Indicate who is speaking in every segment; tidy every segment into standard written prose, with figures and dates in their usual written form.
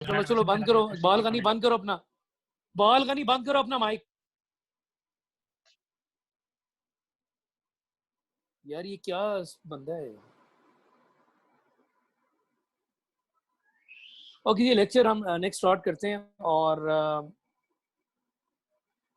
Speaker 1: चलो चलो बंद करो, बालकनी बंद करो अपना, बालकनी बंद करो अपना माइक। यार ये क्या बंदा है। ओके, ये लेक्चर हम नेक्स्ट स्टार्ट करते हैं। और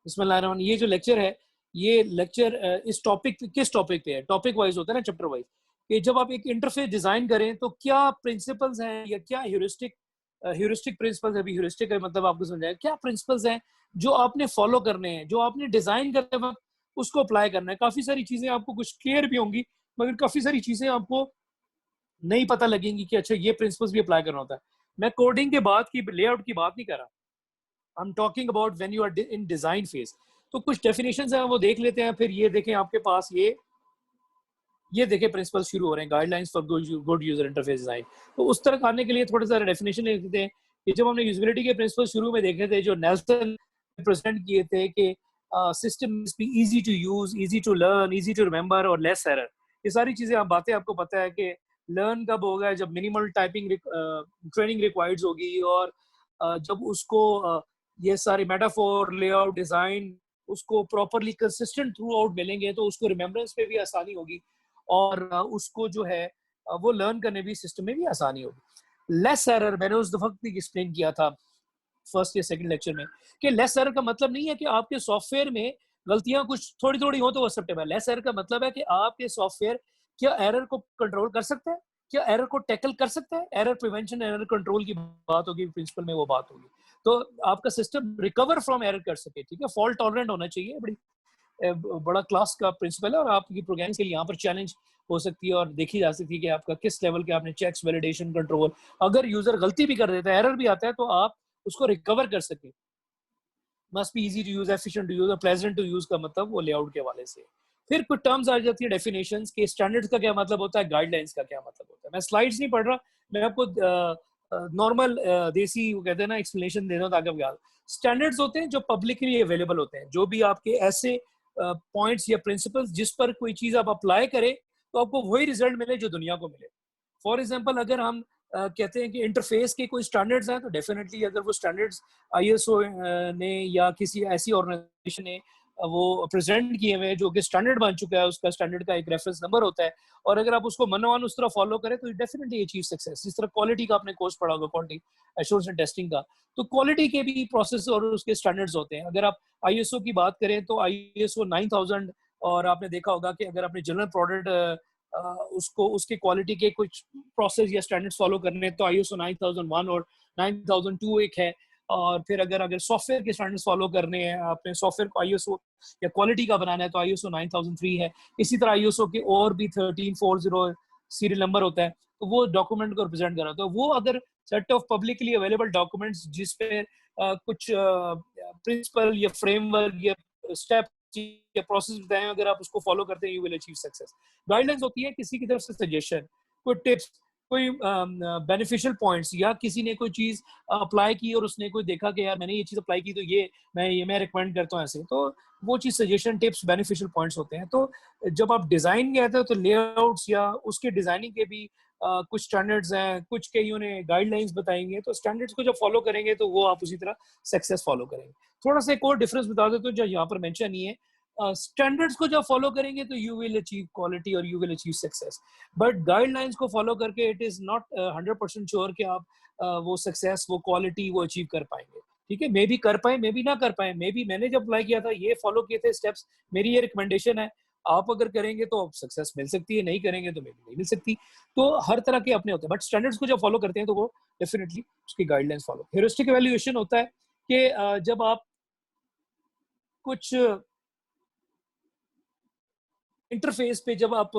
Speaker 1: बिस्मिल्लाहिर्रहमानिर्रहीम। ये जो लेक्चर है, ये लेक्चर इस टॉपिक किस टॉपिक पे है, टॉपिक वाइज होता है ना, चैप्टर वाइज, कि जब आप एक इंटरफेस डिजाइन करें तो क्या प्रिंसिपल्स हैं या क्या ह्यूरिस्टिक ह्यूरिस्टिक प्रिंसिपल्स है। अभी ह्यूरिस्टिक का मतलब आपको समझाया, क्या प्रिंसिपल्स हैं जो आपने फॉलो करने हैं, जो आपने डिजाइन करते वक्त उसको अप्लाई करना है। काफी सारी चीजें आपको कुछ क्लियर भी होंगी, मगर काफी सारी चीजें आपको नहीं पता लगेंगी कि अच्छा ये प्रिंसिपल्स भी अप्लाई करना होता है। मैं कोडिंग के बाद की लेआउट की बात नहीं कर रहा, I am talking about when you are in design phase. तो कुछ डेफिनेशंस हैं वो देख लेते हैं। फिर ये देखें आपके पास ये देखें प्रिंसिपल शुरू हो रहे हैं, guidelines for good user interface design. तो उस तरह आने के लिए थोड़े सारे डेफिनेशन लिख देते हैं कि जब हमने यूजिबिलिटी के प्रिंसिपल शुरू में देखे थे, जो नेल्सन प्रेजेंट किए थे कि system must be easy to use, easy to learn, easy to remember और लेस एरर। ये सारी चीजें आप बातें आपको पता है कि लर्न कब होगा, जब मिनिमल टाइपिंग ट्रेनिंग रिक्वायर्ड होगी, और जब उसको ये सारे मेटाफोर, लेआउट, डिजाइन उसको प्रॉपरली कंसिस्टेंट थ्रू आउट मिलेंगे तो उसको रिमेम्बरेंस पे भी आसानी होगी, और उसको जो है वो लर्न करने भी सिस्टम में भी आसानी होगी। लेस एरर मैंने उस वक्त भी एक्सप्लेन किया था फर्स्ट या सेकंड लेक्चर में, कि लेस एरर का मतलब नहीं है कि आपके सॉफ्टवेयर में गलतियां कुछ थोड़ी थोड़ी हो तो वो एक्सेप्टेबल है। लेस एरर का मतलब है कि आपके सॉफ्टवेयर क्या एरर को कंट्रोल कर सकते हैं, क्या एरर को टैकल कर सकते हैं। एरर प्रिवेंशन, एरर कंट्रोल की बात होगी, प्रिंसिपल में वो बात होगी। तो आपका सिस्टम रिकवर फ्रॉम एरर कर सके, ठीक है, फॉल्ट टॉलरेंट होना चाहिए। बड़ी बड़ा क्लास का प्रिंसिपल है, और आपकी प्रोग्रामिंग के लिए यहाँ पर चैलेंज हो सकती है और देखी जा सकती है कि आपका किस लेवल के आपने चेक्स, वैलिडेशन, कंट्रोल। अगर यूजर गलती भी कर देता है, एरर भी आता है, तो आप उसको रिकवर कर सके। Must be easy to use, efficient to use और प्लेजेंट टू यूज का मतलब वो लेआउट के हवाले से। फिर कुछ टर्म्स आ जाती है, डेफिनेशंस के, स्टैंडर्ड्स का क्या मतलब होता है, गाइडलाइंस का क्या मतलब होता है। मैं स्लाइड्स नहीं पढ़ रहा, मैं आपको नॉर्मल देसी वो कहते हैं ना एक्सप्लेनेशन दे रहा हूँ ताकि आप याद। स्टैंडर्ड्स होते हैं जो पब्लिकली अवेलेबल होते हैं, जो भी आपके ऐसे पॉइंट्स या प्रिंसिपल्स जिस पर कोई चीज आप अप्लाई करें तो आपको वही रिजल्ट मिले जो दुनिया को मिले। फॉर एग्जाम्पल, अगर हम कहते हैं कि इंटरफेस के कोई स्टैंडर्ड्स हैं, तो डेफिनेटली अगर वो स्टैंडर्ड्स आईएसओ ने या किसी ऐसी ऑर्गेनाइजेशन ने वो प्रेजेंट किए हुए हैं जो कि स्टैंडर्ड बन चुका है, उसका स्टैंडर्ड का एक रेफरेंस नंबर होता है, और अगर आप उसको मनोवन उस तरह फॉलो करें तो डेफिनेटली अचीव सक्सेस। जिस तरह क्वालिटी का आपने कोर्स पढ़ा होगा, क्वालिटी एश्योरेंस एंड टेस्टिंग का, तो क्वालिटी के भी प्रोसेस और उसके स्टैंडर्ड्स होते हैं। अगर आप आईएसओ की बात करें तो आईएसओ 9000, और आपने देखा होगा कि अगर आपने जनरल प्रोडक्ट उसको उसके क्वालिटी के कुछ प्रोसेस या स्टैंडर्ड्स फॉलो करने हैं तो आईएसओ 9001 और 9002 एक है। और फिर अगर सॉफ्टवेयर के स्टैंडर्ड्स फॉलो करने हैं, आपने सॉफ्टवेयर को आईएसओ या क्वालिटी का बनाना है तो आईएसओ 9003 है। इसी तरह आईएसओ के और भी 1340 सीरियल नंबर होता है, तो वो डॉक्यूमेंट को रिप्रेजेंट कर रहा है। तो वो अगर set of publicly available documents जिसपे कुछ प्रिंसिपल या फ्रेमवर्क या स्टेप या प्रोसेस बताएं, अगर आप उसको फॉलो करते हैं, you will achieve success. Guidelines होती है किसी की तरफ से सजेशन, कोई टिप्स, कोई बेनिफिशियल पॉइंट्स, या किसी ने कोई चीज अप्लाई की और उसने कोई देखा कि यार मैंने ये चीज अप्लाई की तो मैं रिकमेंड करता हूँ ऐसे, तो वो चीज सजेशन, टिप्स, बेनिफिशियल पॉइंट्स होते हैं। तो जब आप डिजाइन कहते हो तो लेआउट्स या उसके डिजाइनिंग के भी कुछ स्टैंडर्ड्स हैं, कुछ कईयों ने गाइडलाइंस बताएंगे, तो स्टैंडर्ड्स को जब फॉलो करेंगे तो वो आप उसी तरह सक्सेस फॉलो करेंगे। थोड़ा सा एक और डिफरेंस बता देते हो जो यहाँ पर मेंशन नहीं है। स्टैंडर्ड्स को जब फॉलो करेंगे तो यू विल अचीव क्वालिटी और you will achieve success, but guidelines को फॉलो करके इट इज नॉट 100% श्योर कि आप वो सक्सेस, वो क्वालिटी वो अचीव कर पाएंगे। ठीक है, मे भी कर पाए, मे भी ना कर पाए, मे भी मैंने जब अप्लाई किया था ये फॉलो किए थे स्टेप्स, मेरी ये रिकमेंडेशन है, आप अगर करेंगे तो सक्सेस मिल सकती है, नहीं करेंगे तो मे भी नहीं मिल सकती। तो हर तरह के अपने होते हैं, बट स्टैंडर्ड्स को जब फॉलो करते हैं तो वो डेफिनेटली उसकी गाइडलाइंस फॉलो। हेरिस्टिक एवेल्युएशन होता है कि जब आप कुछ इंटरफेस पे जब आप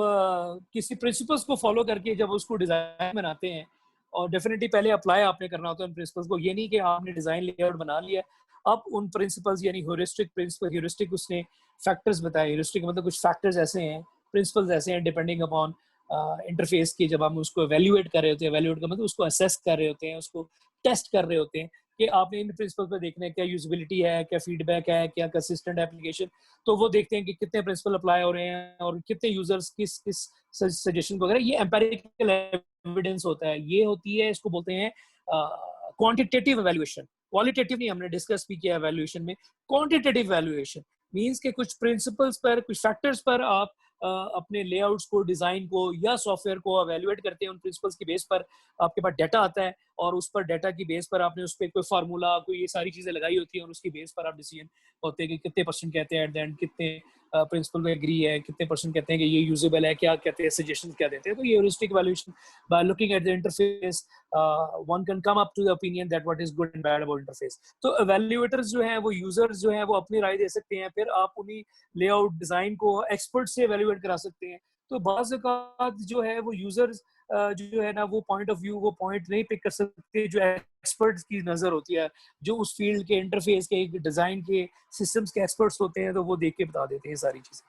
Speaker 1: किसी प्रिंसिपल्स को फॉलो करके जब उसको डिजाइन बनाते हैं, और डेफिनेटली पहले अप्लाई आपने करना होता है उन प्रिंसिपल्स को। ये नहीं कि आपने डिजाइन लेआउट बना लिया, अब उन प्रिंसिपल्स यानी ह्यूरिस्टिक प्रिंसिपल, ह्यूरिस्टिक उसने फैक्टर्स बताए, ह्यूरिस्टिक मतलब कुछ फैक्टर्स ऐसे हैं, प्रिंसिपल्स ऐसे हैं डिपेंडिंग अपॉन इंटरफेस की, जब हम उसको एवेल्युएट कर रहे होते हैं, एवेल्युएट का मतलब उसको असेस कर रहे होते हैं, उसको टेस्ट कर रहे होते हैं कि आपने इन प्रिंसिपल पर देखना है क्या यूजिबिलिटी है, क्या फीडबैक है, क्या कंसिस्टेंट एप्लीकेशन। तो वो देखते हैं कि कितने प्रिंसिपल अप्लाई हो रहे हैं और कितने यूजर्स किस किस सजेशन वगैरह। ये एम्पेरिकल एविडेंस होता है, ये होती है, इसको बोलते हैं क्वांटिटेटिव एवेल्युएशन, क्वालिटेटिव नहीं, हमने डिस्कस भी किया एवेल्युएशन में। क्वांटिटेटिव एवेल्युएशन मींस के कुछ प्रिंसिपल्स पर, कुछ फैक्टर्स पर आप अपने लेआउट्स को, डिजाइन को या सॉफ्टवेयर को एवेल्युएट करते हैं। उन प्रिंसिपल्स की बेस पर आपके पास डाटा आता है और उस पर डाटा की बेस पर आपने उस पर कोई फार्मूला, कोई ये सारी चीजें लगाई होती हैं और उसकी बेस पर आप डिसीजन होते हैं कि कितने परसेंट कहते हैं एट द एंड, कितने प्रिंसिपल में एग्री है, कितने परसेंट कहते हैं कि ये यूजेबल है, क्या कहते हैं, सजेशन क्या देते हैं। तो ये heuristic evaluation, by looking at the interface one can come up to the opinion that what is good and bad about interface. तो इवैल्यूएटर्स जो हैं, वो यूजर्स जो हैं, वो अपनी राय दे सकते हैं, फिर आप उन्हीं लेआउट डिजाइन को एक्सपर्ट से इवैल्यूएट करा सकते हैं। तो बाज़ औक़ात जो है वो यूजर्स जो है ना, वो पॉइंट ऑफ व्यू, वो पॉइंट नहीं पिक कर सकते जो एक्सपर्ट्स की नजर होती है, जो उस फील्ड के, इंटरफेस के, डिजाइन के, सिस्टम्स के एक्सपर्ट्स होते हैं, तो वो देख के बता देते हैं सारी चीजें।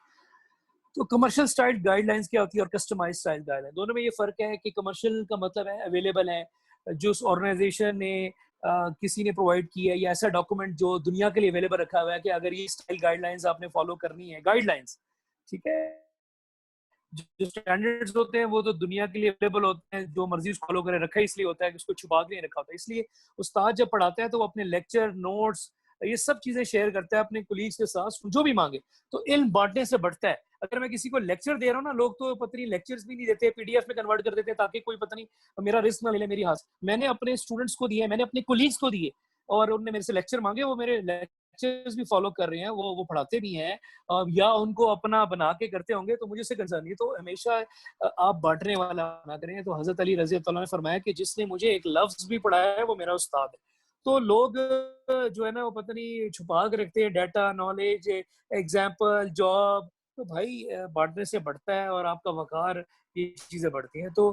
Speaker 1: तो कमर्शियल स्टाइल गाइडलाइंस क्या होती है और कस्टमाइज्ड स्टाइल गाइडलाइन, दोनों में ये फर्क है कि कमर्शियल का मतलब है अवेलेबल है, जो उस ऑर्गेनाइजेशन ने किसी ने प्रोवाइड किया है, या ऐसा डॉक्यूमेंट जो दुनिया के लिए अवेलेबल रखा हुआ है कि अगर ये स्टाइल गाइडलाइंस आपने फॉलो करनी है, गाइडलाइंस, ठीक है। जो स्टैंडर्ड्स होते हैं वो तो दुनिया के लिए अवेलेबल होते हैं, जो मर्जी उसको फॉलो करे, रखा इसलिए होता है कि उसको छुपा के नहीं रखा होता। इसलिए उस्ताद जब पढ़ाता है तो वो अपने लेक्चर नोट्स ये सब चीजें शेयर करता है अपने कोलीग्स के साथ, जो भी मांगे। तो इल्म बांटने से बढ़ता है। अगर मैं किसी को लेक्चर दे रहा हूँ ना, लोग तो पता नहीं लेक्चर्स भी नहीं देते, पीडीएफ में कन्वर्ट कर देते हैं ताकि कोई पता नहीं मेरा रिस्क ना ले मेरी हाथ। मैंने अपने स्टूडेंट्स को दिए, मैंने अपने कोलीग्स को दिए और उन्होंने मेरे से लेक्चर मांगे, वो मेरे लेक्चर्स भी फॉलो कर रहे हैं, वो पढ़ाते भी हैं या उनको अपना बना के करते होंगे, तो मुझे उससे कंसर्न नहीं। तो हमेशा आप बांटने वाला ना करें। तो हजरत अली रजी अल्लाह ने फरमाया कि जिसने मुझे एक लफ्ज भी पढ़ाया है वो मेरा उस्ताद है। तो लोग जो है ना, वो पता नहीं छुपा के रखते हैं डाटा, नॉलेज, एग्जाम्पल, जॉब। तो भाई बांटने से बढ़ता है और आपका वकार, ये चीजें बढ़ती हैं। तो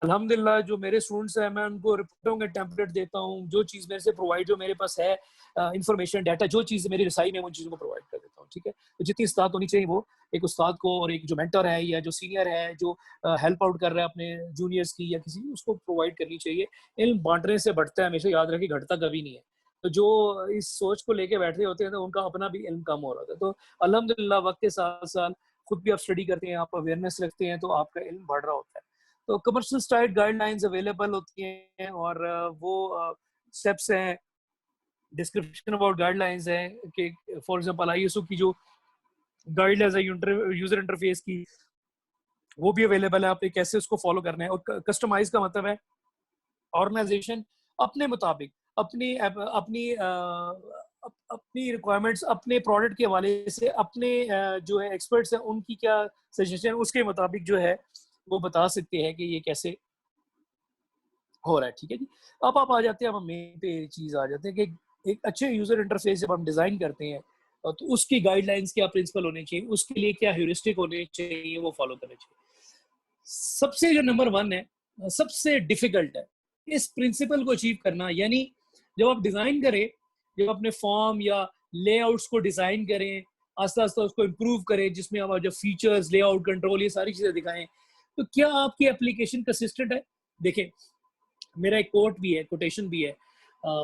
Speaker 1: अल्हम्दुलिल्लाह जो मेरे स्टूडेंट्स हैं, मैं उनको रिपोर्टों के टेम्पलेट देता हूँ, जो चीज़ मेरे से प्रोवाइड, जो मेरे पास है इंफॉर्मेशन, डाटा, जो चीज़ मेरी रसाई में, उन चीज़ों को प्रोवाइड कर देता हूँ, ठीक है। तो जितनी इस्तात होनी चाहिए वो एक उस्ताद को, और एक जो मेंटर है या जो सीनियर है, जो हेल्प आउट कर रहा है अपने जूनियर्स की या किसी, उसको प्रोवाइड करनी चाहिए। इल्म बांटने से बढ़ता है, हमेशा याद रखें, घटता कभी नहीं है। तो जो इस सोच को लेके बैठे होते हैं तो उनका अपना भी इल्म कम हो रहा था। तो अल्हम्दुलिल्लाह वक्त के साथ साथ खुद भी आप स्टडी करते हैं, आप अवेयरनेस रखते हैं, तो आपका इल्म बढ़ रहा होता है। तो कमर्शियल स्टाइल गाइडलाइंस अवेलेबल होती हैं और वो स्टेप्स हैं, डिस्क्रिप्शन अबाउट गाइडलाइंस है कि फॉर एग्जांपल आईएसओ की जो गाइडलाइंस है यूजर इंटरफेस की, वो भी अवेलेबल है, आपने कैसे उसको फॉलो करना है। और कस्टमाइज का मतलब है ऑर्गेनाइजेशन अपने मुताबिक अपनी अपनी अपनी रिक्वायरमेंट्स, अपने प्रोडक्ट के हवाले से, अपने जो है एक्सपर्ट्स हैं उनकी क्या सजेशन, उसके मुताबिक जो है वो बता सकते हैं कि ये कैसे हो रहा है, ठीक है जी। अब आप आ जाते हैं, अब मेन पे चीज आ जाते हैं कि एक अच्छे यूजर इंटरफेस जब हम डिजाइन करते हैं तो उसकी गाइडलाइंस क्या प्रिंसिपल होने चाहिए, उसके लिए क्या ह्यूरिस्टिक होने चाहिए, वो फॉलो करने चाहिए। सबसे जो नंबर वन है, सबसे डिफिकल्ट है इस प्रिंसिपल को अचीव करना। यानी जब आप डिजाइन करें, जब अपने फॉर्म या लेआउट्स को डिजाइन करें, आस्ता आस्ता उसको इम्प्रूव करें, जिसमें आप जो फीचर्स, लेआउट, कंट्रोल, ये सारी चीजें दिखाएं, तो क्या आपकी एप्लीकेशन कंसिस्टेंट है। देखें, मेरा एक कोट भी है, कोटेशन भी है,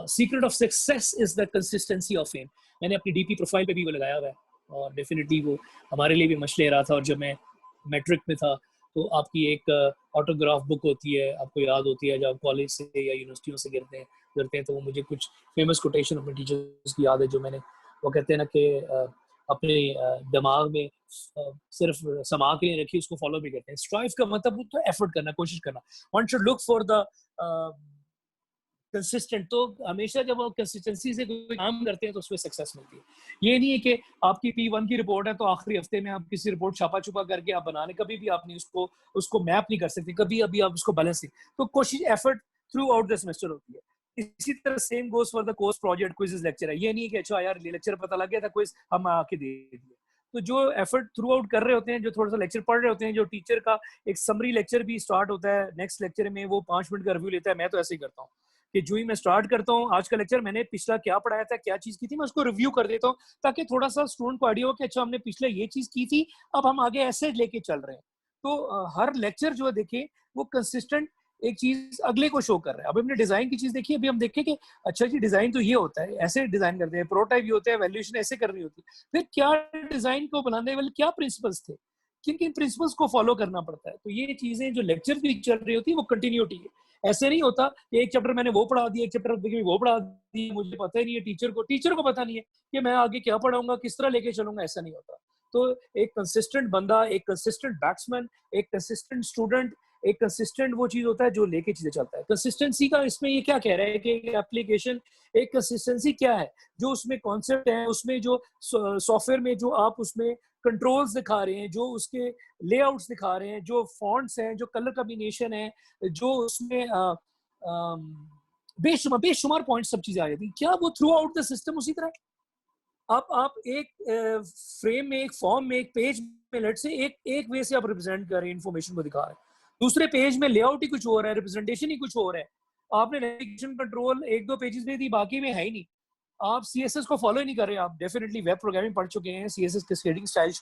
Speaker 1: secret of success is the consistency of fame. मैंने अपनी डीपी प्रोफाइल पे भी वो लगाया हुआ है और डेफिनेटली वो हमारे लिए भी मशले ले रहा था। और जब मैं मैट्रिक में था तो आपकी एक ऑटोग्राफ बुक होती है, आपको याद होती है, जब आप कॉलेज से या यूनिवर्सिटियों से गिरते हैं तो वो मुझे कुछ फेमस कोटेशन अपने टीचर्स की याद है, जो मैंने, वो कहते हैं ना कि अपने दिमाग में सिर्फ समा के नहीं रखी, उसको फॉलो भी करते हैं। स्ट्राइव का मतलब तो एफर्ट करना, कोशिश करना। One should look for the consistent. तो हमेशा जब आप कंसिस्टेंसी से कोई काम करते हैं तो उसमें सक्सेस मिलती है। ये नहीं है कि आपकी P1 की रिपोर्ट है तो आखिरी हफ्ते में आप किसी रिपोर्ट छापा छुपा करके आप बनाने, कभी भी आप नहीं उसको मैप नहीं कर सकते, कभी अभी आप उसको बैलेंस नहीं। तो कोशिश, effort through out the semester होती है। इसी तरह same goes for the course project, quiz, lecture है। ये नहीं है कि अच्छा यार लेक्चर पता लग गया था, क्विज हम आके दे दिए। तो जो एफर्ट थ्रू आउट कर रहे होते हैं, जो थोड़ा सा लेक्चर पढ़ रहे होते हैं, जो टीचर का एक समरी लेक्चर भी स्टार्ट होता है, नेक्स्ट लेक्चर में वो 5 मिनट का रिव्यू लेता है। मैं तो ऐसे ही करता हूँ कि जो ही मैं स्टार्ट करता हूँ, आज का लेक्चर मैंने पिछला क्या पढ़ाया था, क्या चीज की थी, मैं उसको रिव्यू कर देता हूँ, ताकि थोड़ा सा स्टूडेंट को आइडिया हो कि अच्छा हमने पिछले ये चीज की थी, अब हम आगे ऐसे लेके चल रहे हैं। तो हर लेक्चर जो है देखें, वो कंसिस्टेंट एक चीज अगले को शो कर रहा है। अब हमने डिजाइन की चीज देखी, अभी हम देखें कि अच्छा जी डिजाइन तो ये होता है, ऐसे डिजाइन करते हैं, प्रोटोटाइप ये होता है, वैल्यूएशन ऐसे करनी होती है। फिर क्या डिजाइन को बनाने वाले क्या प्रिंसिपल्स थे, किन किन प्रिंसिपल्स को फॉलो करना पड़ता है। तो ये चीजें जो लेक्चर की चल रही होती है वो कंटिन्यूटी है। ऐसे नहीं होता कि एक चैप्टर मैंने वो पढ़ा दिया, एक चैप्टर वो पढ़ा दिया, मुझे पता ही नहीं है, टीचर को पता नहीं है कि मैं आगे क्या पढ़ाऊंगा, किस तरह लेके चलूंगा, ऐसा नहीं होता। तो एक कंसिस्टेंट बंदा, एक कंसिस्टेंट बैट्समैन, एक कंसिस्टेंट स्टूडेंट, एक कंसिस्टेंट वो चीज होता है जो लेके चीजें चलता है। कंसिस्टेंसी का इसमें ये क्या कह रहा है कि एप्लीकेशन एक कंसिस्टेंसी क्या है, जो उसमें कॉन्सेप्ट है, उसमें जो सॉफ्टवेयर में जो आप उसमें कंट्रोल्स दिखा रहे हैं, जो उसके लेआउट्स दिखा रहे हैं, जो फॉन्ट्स हैं, जो कलर कॉम्बिनेशन है, जो उसमें बेशुमार बेशुमार पॉइंट सब चीजें आ जाती हैं। क्या वो थ्रू आउट द सिस्टम उसी तरह? आप एक फ्रेम में, एक फॉर्म में, एक पेज में लेट से एक वे से आप रिप्रेजेंट कर रहे हैं, इन्फॉर्मेशन को दिखा रहे हैं, दूसरे पेज में लेआउट ही कुछ और है, रिप्रेजेंटेशन ही कुछ और है। आपने नेविगेशन कंट्रोल एक दो पेजेस में दी, बाकी में है ही नहीं। आप सीएसएस को फॉलो ही नहीं कर रहे हैं। आप डेफिनेटली वेब प्रोग्रामिंग पढ़ चुके हैं, सीएसएस के शेडिंग स्टाइल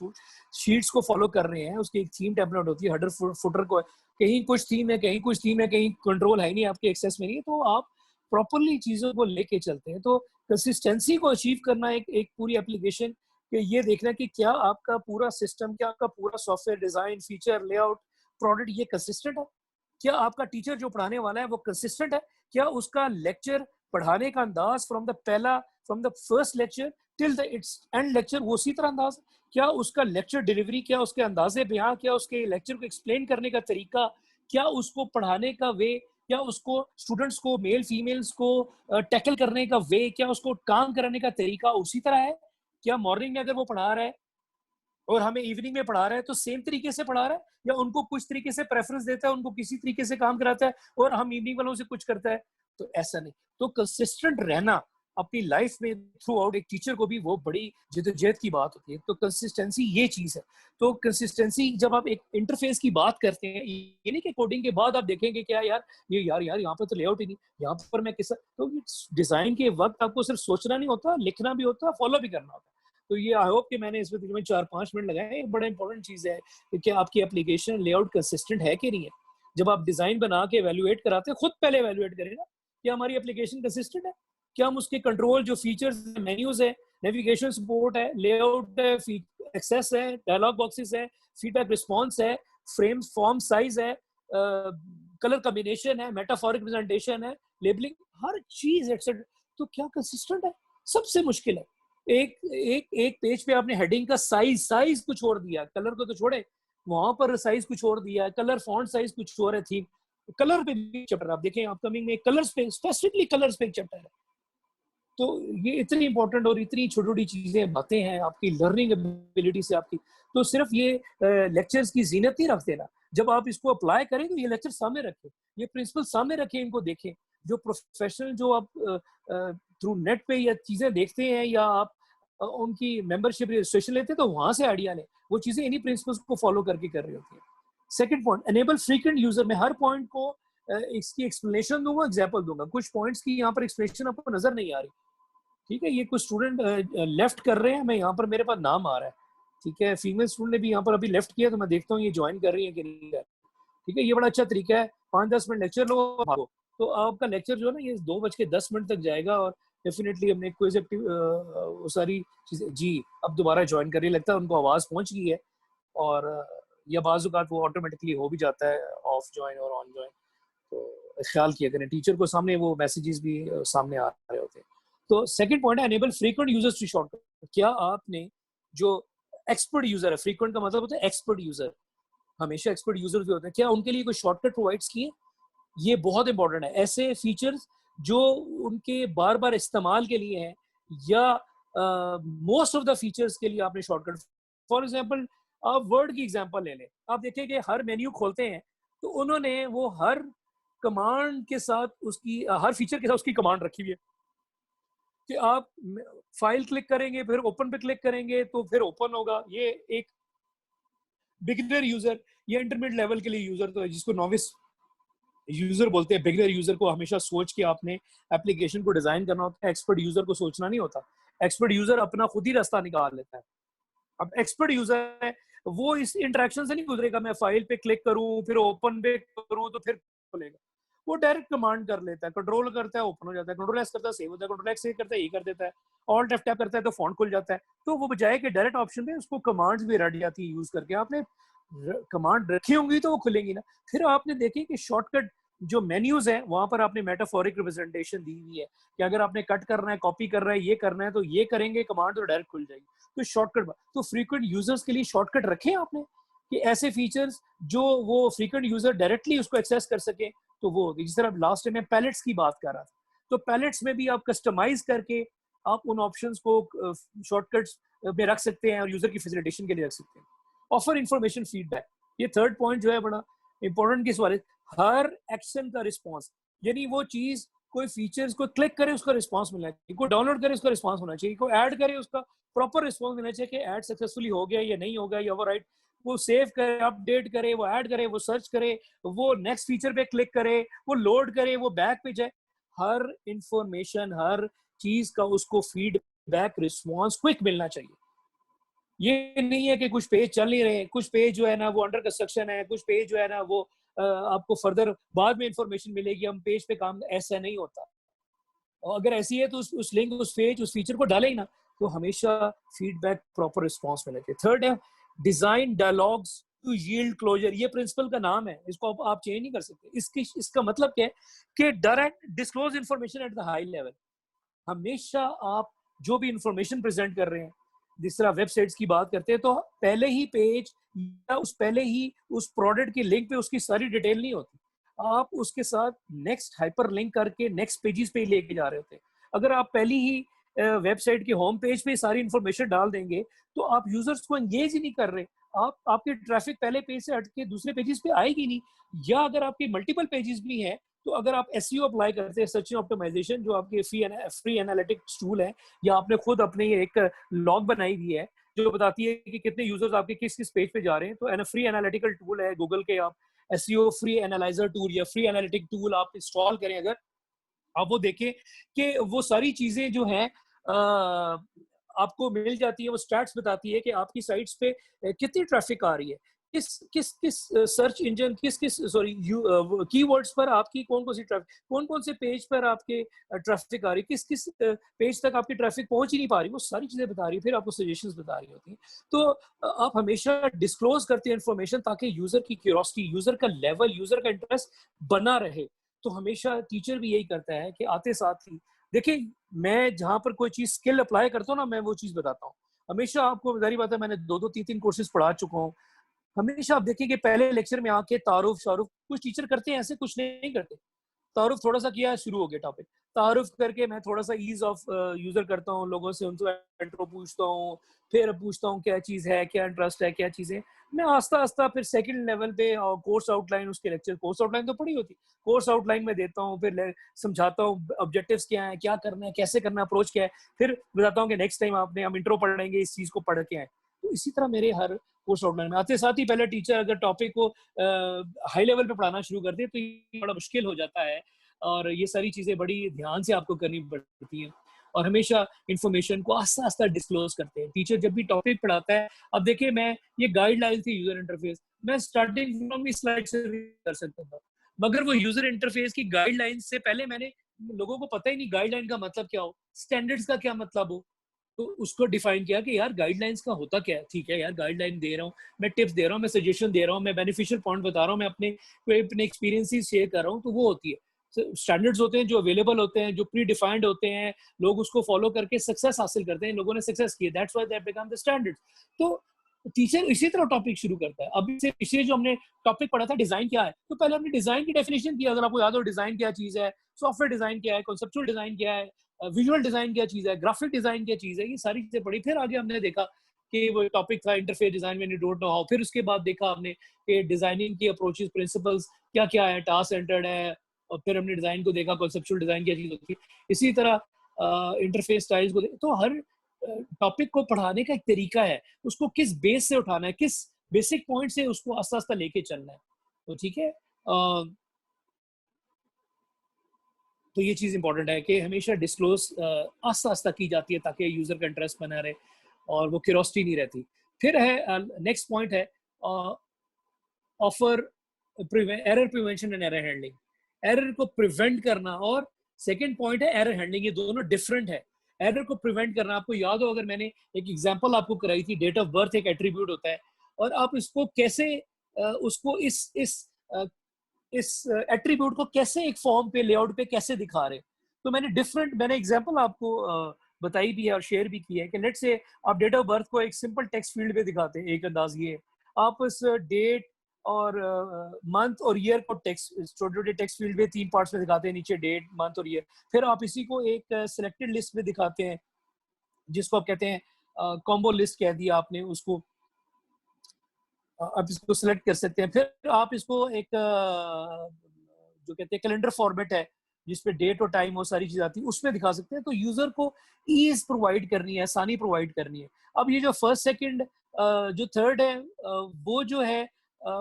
Speaker 1: शीट्स को फॉलो कर रहे हैं, उसकी एक थीम टेम्पलेट होती है, हेडर फुटर को कहीं कुछ थीम है, कहीं कुछ थीम है, कहीं कंट्रोल है नहीं, आपके एक्सेस में नहीं है। तो आप प्रॉपरली चीजों को लेके चलते हैं। तो कंसिस्टेंसी को अचीव करना एक पूरी एप्लीकेशन कि ये देखना कि क्या आपका पूरा सिस्टम, क्या आपका पूरा software design, feature, layout, product ये कंसिस्टेंट है। क्या आपका टीचर जो पढ़ाने वाला है वो कंसिस्टेंट है। क्या उसका लेक्चर पढ़ाने का अंदाज from the first lecture till the it's and lecture वो उसी तरह अंदाज। क्या उसका लेक्चर डिलीवरी, क्या उसके अंदाजे बयां, क्या उसके लेक्चर को एक्सप्लेन करने का तरीका, क्या उसको पढ़ाने का वे, क्या उसको स्टूडेंट्स को, मेल फीमेल्स को टैकल करने का वे, क्या उसको काम कराने का तरीका उसी तरह है। क्या मॉर्निंग में अगर वो पढ़ा रहा है और हमें इवनिंग में पढ़ा रहा है तो सेम तरीके से पढ़ा रहा है, या उनको कुछ तरीके से प्रेफरेंस देता है, उनको किसी तरीके से काम कराता है और हम इवनिंग वालों से कुछ करता है? तो ऐसा नहीं। तो कंसिस्टेंट रहना अपनी लाइफ में थ्रू आउट, एक टीचर को भी वो बड़ी जिद्दोजहद की बात होती है। तो कंसिस्टेंसी ये चीज है। तो कंसिस्टेंसी जब आप एक इंटरफेस की बात करते हैं, ये नहीं कि कोडिंग के बाद आप देखेंगे क्या यार ये यार यहाँ पर तो लेआउट ही नहीं, यहाँ पर मैं किस, तो डिजाइन के वक्त आपको सिर्फ सोचना नहीं होता, लिखना भी होता है, फॉलो भी करना होता है। तो ये आई होप कि मैंने इसमें तकरीबन 4-5 मिनट लगाए। एक बड़ा इंपॉर्टेंट चीज है कि आपकी एप्लीकेशन लेआउट कंसिस्टेंट है कि नहीं है। जब आप डिजाइन बना के एवेल्युएट कराते हैं, खुद पहले एवेल्युएट करें ना, क्या हमारी एप्लीकेशन कंसिस्टेंट है, क्या हम उसके कंट्रोल, जो फीचर्स, मेन्यूज है, नेविगेशन सपोर्ट है, लेआउट है, एक्सेस है, डायलॉग बॉक्सेस है, फीडबैक रिस्पॉन्स है, फ्रेम फॉर्म साइज है, कलर कॉम्बिनेशन है, मेटाफोरिक प्रेजेंटेशन है, लेबलिंग, हर चीज एक्सेट्रा, तो क्या कंसिस्टेंट है? सबसे मुश्किल है एक पेज पे आपने हेडिंग का साइज कुछ और दिया, कलर को तो छोड़े, वहां पर साइज कुछ और दिया है, कलर फॉन्ट साइज कुछ और है, थीम कलर पे भी चैप्टर आप देखें अपकमिंग में, कलर्स पे, स्पेसिफिकली कलर्स पे एक चैप्टर है। तो ये इतनी इंपॉर्टेंट और इतनी छोटी छोटी चीजें, बातें हैं आपकी लर्निंग एबिलिटी से आपकी। तो सिर्फ ये लेक्चर्स की जीनत नहीं रख देना, जब आप इसको अप्लाई करें तो ये लेक्चर सामने रखें, ये प्रिंसिपल सामने रखें, इनको देखें। जो प्रोफेशनल जो आप थ्रू नेट पे या चीजें देखते हैं, या आप उनकी मेंबरशिप रजिस्ट्रेशन लेते हैं, तो वहां से आइडिया लें, वो चीजें इन्हीं प्रिंसिपल्स को फॉलो करके कर रही होती है। Second point, enable frequent user. में हर पॉइंट को इसकी एक्सप्लेनेशन दूंगा, एग्जाम्पल दूंगा। कुछ पॉइंट्स की यहाँ पर एक्सप्लेनेशन आपको नजर नहीं आ रही, ठीक है, ये कुछ स्टूडेंट लेफ्ट कर रहे हैं, मैं यहाँ पर मेरे पास नाम आ रहा है, ठीक है, फीमेल स्टूडेंट ने भी यहाँ पर अभी लेफ्ट किया, तो मैं देखता हूँ ये ज्वाइन कर रही है कि नहीं कर, ठीक है, ये बड़ा अच्छा तरीका है। 5-10 मिनट लेक्चर लो, भागो, तो आपका लेक्चर जो है ना ये 2:10 तक जाएगा, और डेफिनेटली हमने क्विज एक्टिव वो सारी चीजें, जी अब दोबारा ज्वाइन कर रही, लगता है उनको आवाज पहुंच गई है, और या बाज़-औक़ात वो ऑटोमेटिकली हो भी जाता है ऑफ ज्वाइन और ऑन ज्वाइन, तो ख्याल किया करें, टीचर को सामने वो मैसेजेस भी सामने आ रहे होते हैं। तो सेकंड पॉइंट है enable frequent users to shortcut. क्या आपने जो एक्सपर्ट यूजर है, फ्रीक्वेंट का मतलब होता है एक्सपर्ट यूजर, हमेशा एक्सपर्ट यूजर भी होते हैं, क्या उनके लिए कोई शॉर्टकट प्रोवाइड्स किए? ये बहुत इंपॉर्टेंट है। ऐसे फीचर्स जो उनके बार बार इस्तेमाल के लिए हैं, या मोस्ट ऑफ द फीचर्स के लिए आपने शॉर्टकट, फॉर एग्जांपल आप वर्ड की एग्जांपल ले लें, आप देखिए कि हर मेन्यू खोलते हैं तो उन्होंने वो हर कमांड के साथ उसकी, हर फीचर के साथ उसकी कमांड रखी हुई है कि आप फाइल क्लिक करेंगे, फिर ओपन पे क्लिक करेंगे तो फिर ओपन होगा। ये एक बिगिनर यूजर या इंटरमीडिएट लेवल के लिए यूजर, तो है जिसको नॉविस यूजर बोलते हैं। बिगिनर यूजर को हमेशा सोच के आपने एप्लीकेशन को डिजाइन करना होता है, एक्सपर्ट यूजर को सोचना नहीं होता। एक्सपर्ट यूजर अपना खुद ही रास्ता निकाल लेता है। अब एक्सपर्ट यूजर है, वो इस इंटरेक्शन से नहीं गुजरेगा, मैं फाइल पे क्लिक करूं, फिर ओपन पे करूं तो फिर खुलेगा। वो डायरेक्ट कमांड कर लेता है, कंट्रोल करता है, ओपन हो जाता है, कंट्रोल एस करता है, सेव होता है, कंट्रोल एक्स करता है, ये कर देता है, ऑल्ट एफ टैप करता है तो फॉन्ट खुल जाता है। तो वो बजाय के डायरेक्ट ऑप्शन पे उसको कमांड्स भी रट जाती है यूज करके। आपने कमांड रखी होंगी तो वो खुलेंगी ना। फिर आपने देखी कि शॉर्टकट जो मेन्यूज है वहां पर आपने मेटाफोरिक रिप्रेजेंटेशन दी हुई है कि अगर आपने कट करना है, कॉपी करना है, ये करना है तो ये करेंगे, कमांड तो डायरेक्ट खुल जाएगी। तो शॉर्टकट, तो फ्रीक्वेंट यूजर्स के लिए शॉर्टकट रखे आपने कि ऐसे फीचर्स जो वो फ्रीक्वेंट यूजर डायरेक्टली उसको एक्सेस कर सके। तो वो जिस तरह लास्ट टाइम मैं पैलेट्स की बात कर रहा था, तो पैलेट्स में भी आप कस्टमाइज करके आप उन ऑप्शंस को शॉर्टकट्स में रख सकते हैं और यूजर की फैसिलिटेशन के लिए रख सकते हैं। ऑफर इंफॉर्मेशन फीडबैक, ये थर्ड पॉइंट जो है बड़ा इंपॉर्टेंट किस वाले, हर एक्शन का रिस्पॉन्स, यानी वो चीज कोई फीचर्स को क्लिक करे उसका रिस्पॉन्स मिलना चाहिए, कोई डाउनलोड करे उसका रिस्पॉन्स होना चाहिए, कोई ऐड करे उसका प्रॉपर रिस्पॉन्स मिलना चाहिए कि ऐड सक्सेसफुली हो गया या नहीं हो गया, या वो राइट, वो सेव करे, अपडेट करे, वो ऐड करे, वो सर्च करे, वो नेक्स्ट फीचर पे क्लिक करे, वो लोड करे, वो बैक पे जाए, हर इंफॉर्मेशन, हर चीज का उसको फीडबैक रिस्पॉन्स क्विक मिलना चाहिए। ये नहीं है कि कुछ पेज चल नहीं रहे, कुछ पेज जो है ना वो अंडर कंस्ट्रक्शन है, कुछ पेज जो है ना वो आपको फर्दर बाद में इंफॉर्मेशन मिलेगी, हम पेज पे काम, ऐसा नहीं होता। और अगर ऐसी है तो उस लिंक, उस पेज, उस फीचर को डाले ही ना। तो हमेशा फीडबैक प्रॉपर रिस्पॉन्स मिलना चाहिए। थर्ड है design dialogues to yield closure, ये प्रिंसिपल का नाम है, इसको आप चेंज नहीं कर सकते। इसका मतलब क्या है कि direct disclose information at the high level. हमेशा आप जो भी इंफॉर्मेशन प्रेजेंट कर रहे हैं, जिस तरह वेबसाइट्स की बात करते हैं, तो पहले ही पेज या पहले ही उस प्रोडक्ट की लिंक पे उसकी सारी डिटेल नहीं होती, आप उसके साथ नेक्स्ट हाइपर लिंक करके नेक्स्ट पेजेस पे लेके जा रहे होते हैं। अगर आप पहली ही वेबसाइट के होम पेज पे सारी इंफॉर्मेशन डाल देंगे तो आप यूजर्स को एंगेज ही नहीं कर रहे, आपकी ट्रैफिक पहले पेज से हट के दूसरे पेजेस पे आएगी नहीं। या अगर आपके मल्टीपल पेजेस भी हैं तो अगर आप एसईओ अप्लाई करते हैं, सर्च ऑप्टिमाइजेशन, जो आपके फ्री एनालिटिक्स टूल है, या आपने खुद अपने एक लॉग बनाई हुई है जो बताती है कि कितने यूजर्स आपके किस किस पेज पे जा रहे हैं, तो फ्री एनालिटिकल टूल है गूगल के, आप एसईओ फ्री एनालाइजर टूल या फ्री एनालिटिक टूल आप इंस्टॉल करें, अगर आप वो देखें कि वो सारी चीजें जो हैं आपको मिल जाती है, वो स्टैट्स बताती है कि आपकी साइट्स पे कितनी ट्रैफिक आ रही है, किस किस किस सर्च इंजन, किस किस सॉरी कीवर्ड्स पर आपकी कौन कौन सी ट्रैफिक, कौन कौन से पेज पर आपके ट्रैफिक आ रही है, किस किस पेज तक आपकी ट्रैफिक पहुंच ही नहीं पा रही, वो सारी चीजें बता रही है, फिर आपको सजेशंस बता रही होती हैं। तो आप हमेशा डिस्क्लोज करते हैं इन्फॉर्मेशन ताकि यूजर की क्यूरियोसिटी, यूजर का लेवल, यूजर का इंटरेस्ट बना रहे। तो हमेशा टीचर भी यही करता है कि आते साथ ही देखिए, मैं जहां पर कोई चीज स्किल अप्लाई करता हूँ ना, मैं वो चीज बताता हूँ। हमेशा आपको जारी बात है, मैंने दो दो तीन तीन कोर्सेज पढ़ा चुका हूँ। हमेशा आप देखिए कि पहले लेक्चर में आके तारुफ शारुफ कुछ टीचर करते हैं, ऐसे कुछ नहीं करते। तारुफ थोड़ा सा किया, शुरू हो गया टॉपिक, तारुफ करके मैं थोड़ा सा ईज ऑफ यूजर करता हूँ, लोगों से उनसे इंट्रो पूछता हूँ, फिर पूछता हूँ क्या चीज है, क्या इंटरेस्ट है, क्या चीजें। मैं आस्ता आस्ता फिर सेकंड लेवल पे कोर्स आउटलाइन, उसके लेक्चर, कोर्स आउटलाइन तो पढ़ी होती, कोर्स आउटलाइन में देता हूँ, फिर समझाता हूँ ऑब्जेक्टिव्स क्या है, क्या करना है, कैसे करना है, अप्रोच क्या है, फिर बताता हूँ कि नेक्स्ट टाइम आपने हम इंट्रो पढ़ेंगे, इस चीज को पढ़ के आए। तो इसी तरह मेरे हर कोर्स आउटलाइन में आते साथ ही पहले टीचर अगर टॉपिक को हाई लेवल पे पढ़ाना शुरू कर दे तो ये बड़ा मुश्किल हो जाता है, और ये सारी चीजें बड़ी ध्यान से आपको करनी पड़ती हैं। और हमेशा इंफॉर्मेशन को आस्ता आस्ता डिस्क्लोज करते हैं टीचर जब भी टॉपिक पढ़ाता है। अब देखिए, मैं ये गाइडलाइन थी यूजर इंटरफेस, मैं स्टार्टिंग फ्रॉम इस स्लाइड से कर सकता था, मगर वो यूजर इंटरफेस की गाइडलाइन से पहले मैंने, लोगों को पता ही नहीं गाइडलाइन का मतलब क्या हो, स्टैंडर्ड्स का क्या मतलब हो, तो उसको डिफाइन किया कि यार गाइडलाइंस का होता क्या है। ठीक है यार, गाइडलाइन दे रहा हूँ, मैं टिप्स दे रहा हूँ, मैं सजेशन दे रहा हूँ, मैं बेनिफिशियल पॉइंट बता रहा हूँ, मैं अपने एक्सपीरियंसेस शेयर कर रहा हूँ, तो वो होती है। स्टैंडर्ड्स होते हैं जो अवेलेबल होते हैं, जो प्री डिफाइंड होते हैं, लोग उसको फॉलो करके सक्सेस हासिल करते हैं, लोगों ने सक्सेस किया, that's why they become the standards. तो टीचर इसी तरह टॉपिक शुरू करता है। अभी से पिछले जो हमने टॉपिक पढ़ा था डिजाइन क्या है, तो पहले हमने डिजाइन की डेफिनेशन किया, अगर आपको याद हो डिजाइन क्या चीज है, सॉफ्टवेयर डिजाइन क्या है, कॉन्सेप्चुअल डिजाइन क्या है, विजुअल डिजाइन क्या चीज है, ग्राफिक डिजाइन क्या चीज है, ये सारी चीजें पढ़ी। फिर आगे हमने देखा कि वो टॉपिक था interface design when you don't know how. फिर उसके बाद देखा हमने कि डिजाइनिंग की अप्रोचेस, प्रिंसिपल्स क्या क्या है, टास्क सेंटर्ड है, और फिर हमने डिजाइन को देखा, कॉन्सेप्चुअल डिजाइन क्या चीज होती है। इसी तरह इंटरफेस स्टाइल्स को तो हर टॉपिक को पढ़ाने का एक तरीका है, उसको किस बेस से उठाना है, किस बेसिक पॉइंट से उसको आस्ता आस्ता लेके चलना है। तो ठीक है, तो ये चीज इंपॉर्टेंट है कि हमेशा डिस्क्लोज आस्ता आस्ता की जाती है ताकि यूजर का इंटरेस्ट बना रहे और वो क्यूरियोसिटी नहीं रहती। फिर है नेक्स्ट पॉइंट है offer error prevention and error handling, error को प्रिवेंट करना, और सेकंड पॉइंट है एरर हैंडलिंग। ये दोनों डिफरेंट है। एरर को प्रिवेंट करना, आपको याद हो, अगर मैंने एक एग्जांपल आपको कराई थी, डेट ऑफ बर्थ एक एट्रीब्यूट होता है, और आप इसको कैसे उसको इस इस एट्रीब्यूट को कैसे एक फॉर्म पे, लेआउट पे कैसे दिखा रहे हैं। तो मैंने एग्जांपल आपको बताई भी है और शेयर भी की है कि लेट्स से आप डेट ऑफ बर्थ को एक सिंपल टेक्स्ट फील्ड में दिखाते हैं। एक अंदाज ये आप उस डेट और मंथ और ईयर को टेक्स्ट, छोटे छोटे टेक्स्ट फील्ड में 3 पार्ट्स में दिखाते हैं, नीचे डेट, मंथ और ईयर। फिर आप इसी को एक सिलेक्टेड लिस्ट में दिखाते हैं, जिसको आप कहते हैं कॉम्बो लिस्ट कह दिया आपने उसको। आप इसको सिलेक्ट कर सकते हैं। फिर आप इसको एक जो कहते हैं कैलेंडर फॉर्मेट है, जिसपे डेट और टाइम वो सारी चीज आती है, उसमें दिखा सकते हैं। तो यूजर को ईज प्रोवाइड करनी है, आसानी प्रोवाइड करनी है। अब ये जो फर्स्ट सेकंड जो थर्ड है, वो जो है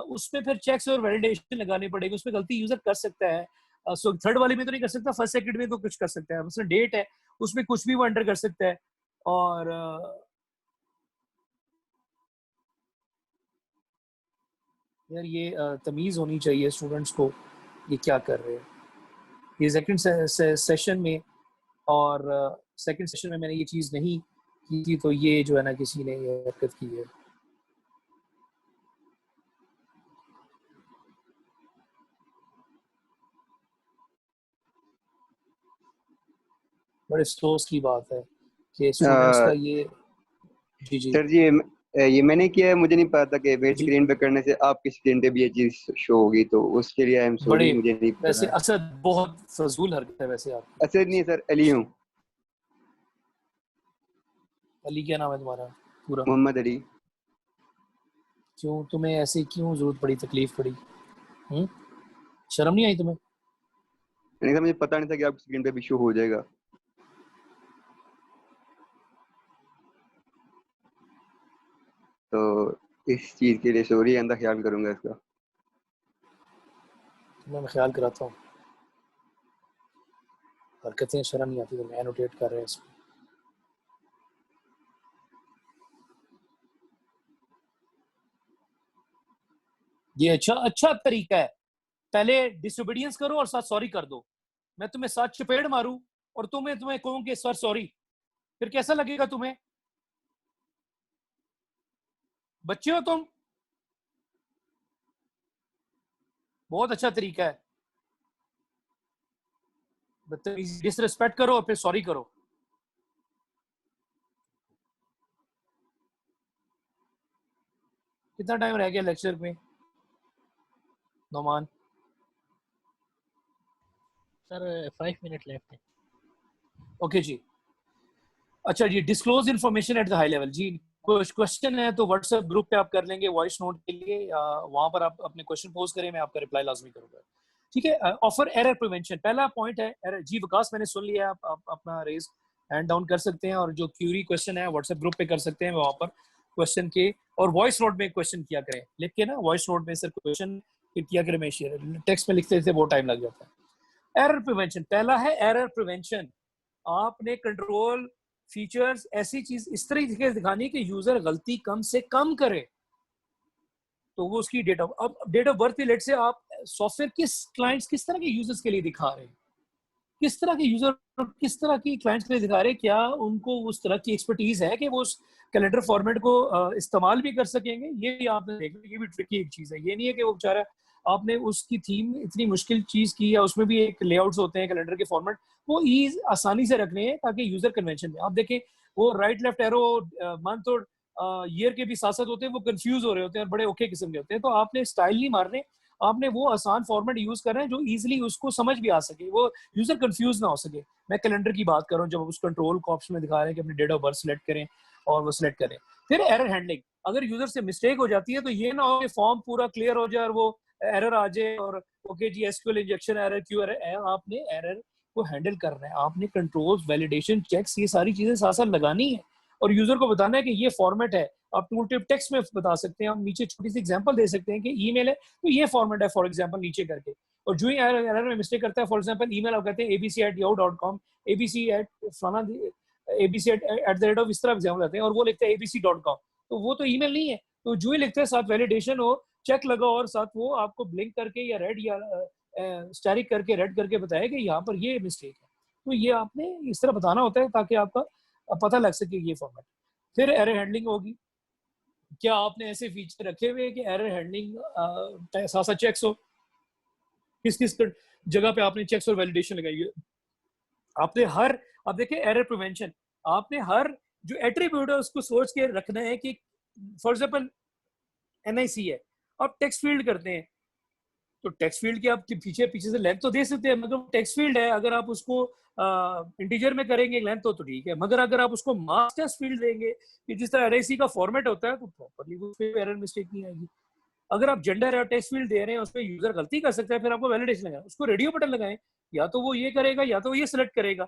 Speaker 1: उसमें फिर चेक्स और वैलिडेशन लगाने पड़ेगी। उसमें गलती यूजर कर सकता है। सो थर्ड वाले में तो नहीं कर सकता, फर्स्ट सेकंड में तो कुछ कर सकता है। मतलब डेट है, उसमें कुछ भी वो अंडर कर सकता है। और यार ये तमीज होनी चाहिए स्टूडेंट्स को, ये क्या कर रहे हैं। ये सेकंड सेशन में, और सेकंड सेशन में मैंने ये चीज नहीं की थी, तो ये जो है ना किसी ने ये हरकत की है। बड़े अफसोस की बात है कि स्टूडेंट्स का ये। जी जी
Speaker 2: सर जी, ये मैंने किया है, मुझे नहीं पता था कि मेरी
Speaker 1: जी।
Speaker 2: स्क्रीन पे करने से आपकी स्क्रीन पे भी ये चीज शो होगी, तो उसके लिए आई एम सॉरी,
Speaker 1: बड़े
Speaker 2: मुझे नहीं
Speaker 1: वैसे
Speaker 2: पता।
Speaker 1: असद बहुत फजूल हरकत है वैसे आपकी।
Speaker 2: असद नहीं है सर, अली हूँ।
Speaker 1: अली क्या नाम है तुम्हारा पूरा?
Speaker 2: मोहम्मद अली।
Speaker 1: क्यों तुम्हें ऐसे क्यों जरूरत पड़ी, तकलीफ पड़ी? हम्म, शर्म नहीं आई तुम्हें?
Speaker 2: मैंने कहा मुझे पता नहीं था कि आपकी स्क्रीन पे भी शो हो जाएगा। तो इस चीज के लिए सॉरी, आइंदा ख्याल करूंगा इसका।
Speaker 1: मैं ख्याल कराता हूँ। हरकतें शर्म नहीं आती तो मैं नोटेट कर रहे हैं इसमें। ये अच्छा अच्छा तरीका है। पहले डिसोबीडियंस करो और साथ सॉरी कर दो। मैं तुम्हें साथ चपेड़ मारूं और तुम्हें तुम्हें कहूं कि सर सॉरी, फिर कैसा लगेगा तुम्हें? बच्चे हो तुम। बहुत अच्छा तरीका है। डिसरिस्पेक्ट करो और फिर सॉरी करो। कितना टाइम रह गया लेक्चर में नोमान?
Speaker 3: सर 5 मिनट लेफ्ट है।
Speaker 1: ओके जी। अच्छा जी, disclose information at the high level जी। कुछ क्वेश्चन है तो व्हाट्सएप ग्रुप पे आप कर लेंगे वॉइस नोट के लिए, वहां पर आप अपने क्वेश्चन पोज करें, मैं आपका रिप्लाई लाजमी करूंगा। ठीक है। ऑफर एरर प्रिवेंशन पहला पॉइंट है। एरर जी विकास मैंने सुन लिया, आप अपना रेज हैंड डाउन कर सकते हैं, और जो क्यूरी क्वेश्चन है व्हाट्सएप ग्रुप पे कर सकते हैं, वहां पर क्वेश्चन के और वॉइस नोट में क्वेश्चन किया करें। लिख के ना वॉइस नोट में सर क्वेश्चन किया करें, मैं शेयर टेक्स्ट में लिखते थे बहुत टाइम लग जाता है। एरर प्रिवेंशन पहला है। एरर प्रिवेंशन आपने कंट्रोल फीचर्स ऐसी चीज इस तरीके से दिखानी कि यूजर गलती कम से कम करे। तो वो उसकी डेट ऑफ, अब डेट ऑफ बर्थ लेट से आप सॉफ्टवेयर किस क्लाइंट्स, किस तरह के यूजर्स के लिए दिखा रहे हैं, किस तरह के यूजर, किस तरह की क्लाइंट्स के लिए दिखा रहे हैं, क्या उनको उस तरह की एक्सपर्टीज है कि वो उस कैलेंडर फॉर्मेट को इस्तेमाल भी कर सकेंगे। ये भी आपने देख लिया, ये भी ट्रिकी एक चीज है। ये नहीं है कि वो बेचारा आपने उसकी थीम इतनी मुश्किल चीज की, या उसमें भी एक लेआउट्स होते हैं कैलेंडर के फॉर्मेट, वो ईज आसानी से रखने हैं ताकि यूजर कन्वेंशन में आप देखें वो राइट लेफ्ट एरो मंथ और ईयर के भी साथ साथ होते हैं, वो कंफ्यूज हो रहे होते हैं और बड़े ओके किस्म के होते हैं। तो आपने स्टाइल नहीं मारने, आपने वो आसान फॉर्मेट यूज कर रहे हैं जो इजीली उसको समझ भी आ सके, वो यूजर कंफ्यूज ना हो सके। मैं कैलेंडर की बात कर रहा हूँ, जब उस कंट्रोल को ऑप्शन में दिखा रहे हैं कि अपनी डेट ऑफ बर्थ सेलेक्ट करें और वो सिलेक्ट करें। फिर एरर हैंडलिंग, अगर यूजर से मिस्टेक हो जाती है तो ये ना हो कि फॉर्म पूरा क्लियर हो जाए और वो एरर आ जाए और ओके जी SQL injection error, Q error. आपने एरर को हैंडल करना है, आपने कंट्रोल्स, वैलिडेशन, चेक्स, ये सारी चीजें साथ साथ लगानी है और यूजर को बताना है कि ये फॉर्मेट है। आप टूल टिप टेक्स्ट में बता सकते हैं, हम नीचे छोटी सी एग्जांपल दे सकते हैं कि ईमेल है तो ये फॉर्मेट है फॉर एग्जांपल नीचे करके। और जो ही एरर में मिस्टेक करता है, फॉर एग्जांपल ईमेल आप कहते हैं abc@yahoo.com, abc@abc@, इस तरह एग्जाम्पल आते हैं और वो लिखते हैं abc.com, तो वो तो ईमेल नहीं है। तो जो ही लिखते हैं साथ वैलिडेशन हो, चेक लगा और साथ वो आपको ब्लिंक करके या रेड या स्टैरिक करके रेड करके बताया कि यहाँ पर ये मिस्टेक है। तो ये आपने इस तरह बताना होता है ताकि आपका पता लग सके ये फॉर्मेट। फिर एरर हैंडलिंग होगी। क्या आपने ऐसे फीचर रखे हुए कि एरर हैंडलिंग साथ साथ चेक्स हो? किस किस जगह पे आपने चेक्स और वैलिडेशन लगाई है, आपने हर, अब देखिए एरर प्रिवेंशन, आपने हर जो एट्रीब्यूट है उसको सोच के रखना है कि फॉर एग्जाम्पल एनआईसी है, आप टेक्स्ट फील्ड करते हैं तो टेक्स्ट फील्ड की आप पीछे पीछे से लेंथ तो दे सकते हैं, मगर टेक्स्ट फील्ड है, अगर आप उसको इंटीजर में करेंगे लेंथ तो ठीक है, मगर अगर आप उसको मास टेक्स्ट फील्ड देंगे कि जिस तरह एनआईसी का फॉर्मेट होता है तो प्रॉपर्ली वो एरर मिस्टेक नहीं आएगी। अगर आप जेंडर या टेक्स्ट फील्ड दे रहे हैं उसमें यूजर गलती कर सकता है, फिर आपको वैलिडेशन लगाना, उसको रेडियो बटन लगाएं, या तो वो ये करेगा या तो ये सिलेक्ट करेगा।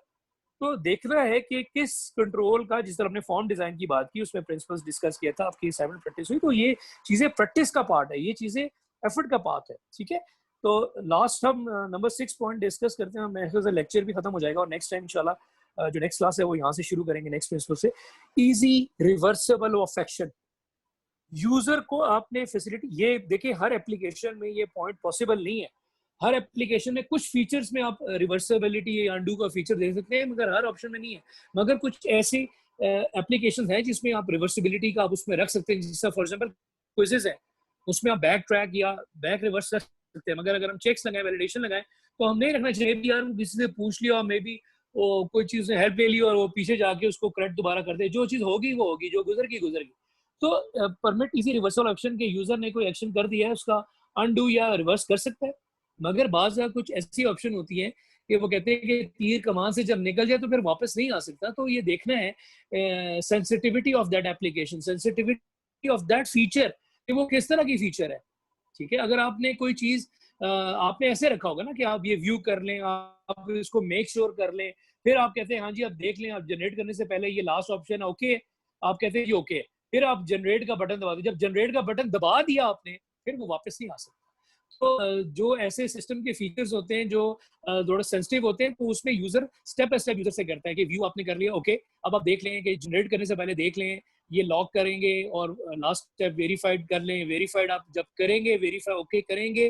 Speaker 1: तो देखना है कि किस कंट्रोल का, जिस तरह हमने फॉर्म डिजाइन की बात की उसमें प्रिंसिपल्स डिस्कस किया था, आपकी असाइनमेंट प्रैक्टिस हुई, तो ये चीजें प्रैक्टिस का पार्ट है, ये चीजें एफर्ट का पार्ट है, ठीक है। तो लास्ट हम नंबर 6 पॉइंट डिस्कस करते हैं, मेरे ख्याल से लेक्चर भी खत्म हो जाएगा और नेक्स्ट टाइम इंशाल्लाह जो नेक्स्ट क्लास है वो यहाँ से शुरू करेंगे नेक्स्ट प्रिंसिपल से। Easy reversible of action, user को आपने फैसिलिटी, ये देखिए हर एप्लीकेशन में ये पॉइंट पॉसिबल नहीं है, हर एप्लीकेशन में कुछ फीचर्स में आप रिवर्सिबिलिटी या अंडू का फीचर दे सकते हैं, मगर हर ऑप्शन में नहीं है। मगर कुछ ऐसे एप्लीकेशन है जिसमें आप रिवर्सिबिलिटी का आप उसमें रख सकते हैं, जिसका फॉर एग्जाम्पल क्विज़ेस है, उसमें आप बैक ट्रैक या बैक रिवर्स कर सकते हैं, मगर अगर हम चेक्स लगाए, वैलिडेशन लगाए, तो हम नहीं रखना चाहिए यार किसी से पूछ लिया, मे बी वो कोई चीज़ हेल्प ले ली और वो पीछे जाके उसको करेक्ट दोबारा कर दे, जो चीज़ होगी वो होगी, जो गुजर गई। तो परमिट इजी रिवर्सल ऑप्शन के यूजर ने कोई एक्शन कर दिया है उसका अनडू या रिवर्स कर सकता है, मगर बाज़ कुछ ऐसी ऑप्शन होती है कि वो कहते हैं कि तीर कमान से जब निकल जाए तो फिर वापस नहीं आ सकता। तो ये देखना है sensitivity of that application, sensitivity of that feature कि वो किस तरह की फीचर है, ठीक है। अगर आपने कोई चीज़ आपने ऐसे रखा होगा ना कि आप ये व्यू कर लें, आप इसको मेक श्योर कर लें, फिर आप कहते हैं हाँ जी आप देख लें, आप जनरेट करने से पहले ये लास्ट ऑप्शन है ओके, आप कहते हैं ये ओके, फिर आप जनरेट का बटन दबा दीजिए, जब जनरेट का बटन दबा दिया आपने फिर वो वापस नहीं आ सकता। तो जो ऐसे सिस्टम के फीचर्स होते हैं जो थोड़ा सेंसिटिव होते हैं, तो उसमें user step by step user से करता है कि व्यू आपने कर लिया ओके, अब आप देख लें कि जनरेट करने से पहले देख लें, ये लॉक करेंगे और लास्ट स्टेप वेरीफाइड कर लें, वेरीफाइड आप जब करेंगे, वेरीफाई ओके करेंगे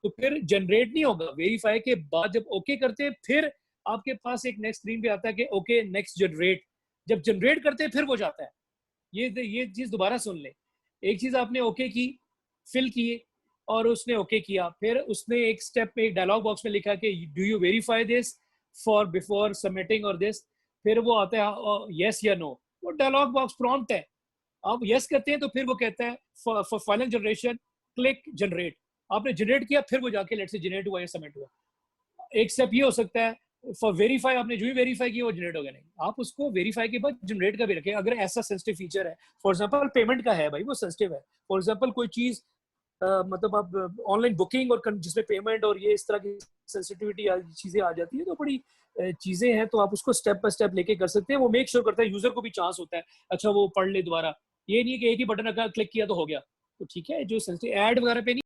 Speaker 1: तो फिर जनरेट नहीं होगा, वेरीफाई के बाद जब ओके करते हैं फिर आपके पास एक नेक्स्ट स्क्रीन पे आता है कि ओके नेक्स्ट जनरेट, जब जनरेट करते हैं फिर वो जाता है। ये चीज दोबारा सुन ले, एक चीज आपने ओके की, फिल किए और उसने ओके किया, फिर उसने एक स्टेप में एक डायलॉग बॉक्स में लिखा कि do you verify this for before submitting और दिस, फिर वो आता है यस या नो, वो डायलॉग बॉक्स प्रॉम्प्ट है, आप यस करते हैं तो फिर वो कहता है for final generation click generate, आपने जनरेट किया फिर वो जाके लेट से जनरेट हुआ या सबमिट हुआ। एक स्टेप ये हो सकता है फॉर वेरीफाई, आपने जो भी वेरीफाई किया वो जनरेट हो गया, नहीं आप उसको वेरीफाई के बाद जनरेट का भी रखें अगर ऐसा सेंसिटिव फीचर है। फॉर एग्जांपल पेमेंट का है भाई, वो सेंसिटिव है, फॉर एग्जांपल कोई चीज मतलब आप ऑनलाइन बुकिंग और जिसमें पेमेंट और ये इस तरह की सेंसिटिविटी चीजें आ जाती है, तो बड़ी चीजें हैं, तो आप उसको स्टेप बाय स्टेप लेके कर सकते हैं। वो मेक श्योर करता है, यूजर को भी चांस होता है अच्छा वो पढ़ ले दोबारा, ये नहीं कि एक ही बटन क्लिक किया तो हो गया, तो ठीक है। जो सेंसिटिव ऐड वगैरह पे नहीं